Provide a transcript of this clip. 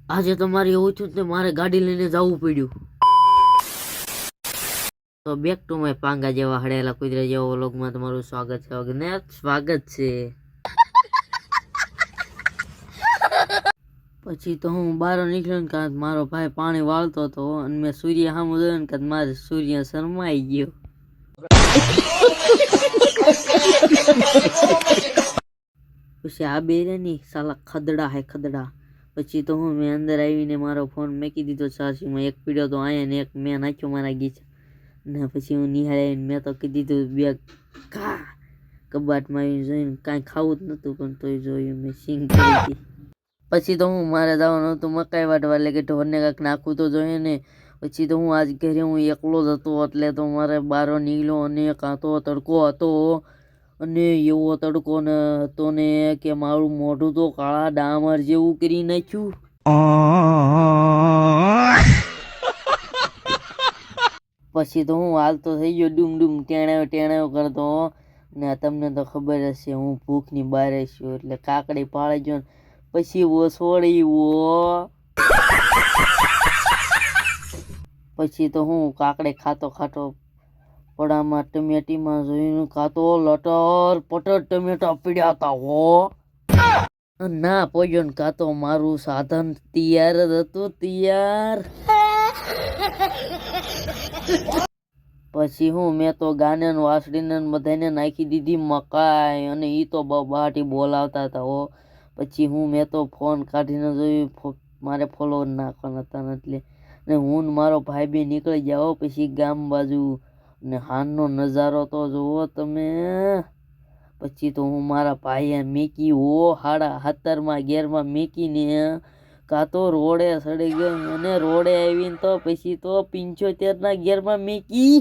આજે તમારે એવું થયું ને મારે ગાડી લઈને જવું પડ્યું. તો બેક ટુ માય પાંગા જેવા હડેલા કુતરા જેવા વ્લોગમાં તમારું સ્વાગત છે. પછી તો હું બહાર નીકળ્યો ને કાં મારો ભાઈ પાણી વાળતો હતો અને મેં સૂર્ય સામું જોયું ને કાં મારે સૂર્ય શરમાઈ ગયો. પછી આ બે રે ની સાલા ખદડા. પછી તો હું મેં અંદર આવીને મારો ફોન મેકી દીધો ચાર્જિંગમાં. એક પીડ્યો તો અહીંયા ને એક મેં નાખ્યો મારા ગીચ ને પછી હું નિહાળીને મેં તો કીધી દીધું બે ઘા કબાટમાં આવીને જોઈને કાંઈ ખાવું જ નહોતું પણ તોય જોયું મેં સિંગ કરી હતી. પછી તો હું મારે જવાનું હતું મકાઈ વાટવા એટલે કે ઢોરને કાંઈક નાખવું તો જોઈએ ને. પછી તો હું આજ ઘરે હું એકલો જ હતો એટલે તો મારે બહાર નીકળ્યો અને કાં તો તડકો હતો અને એવો તડકો ને હતો ને કે મારું મોઢું તો કાળા ડામર જેવું કરી નાખ્યું. પછી તો હું હાલતો થઈ ગયો ડૂમ ટેણાયો કરતો ને તમને તો ખબર હશે હું ભૂખની બારે છું એટલે કાકડી પાળી ગયો ને પછી પછી તો હું કાકડી ખાતો પડામાં ટમેટીમાં જોઈને ખાતો લટર પટર ટમેટા પીડ્યા હતા હો ના પોજો ને કાતો મારું સાધન તૈયાર જ હતું તૈયાર. પછી હું મેં તો ગાને વાસળીને બધાને નાખી દીધી મકાઈ અને ઈ તો બહાટી બોલાવતા હતા હો. પછી મેં તો ફોન કાઢીને જોયું મારે ફોલોવર નાખવાના હતા એટલે ને હું મારો ભાઈ બી નીકળી જાઓ પછી ગામ બાજુ ને હાનનો નજારો તો જુઓ તમે. પછી તો હું મારા ભાઈએ મેકી હો 7:30 ગેરમાં મેકીને કાં તો રોડે સડી ગયો અને રોડે આવીને તો પછી તો 75 ગેરમાં મેકી.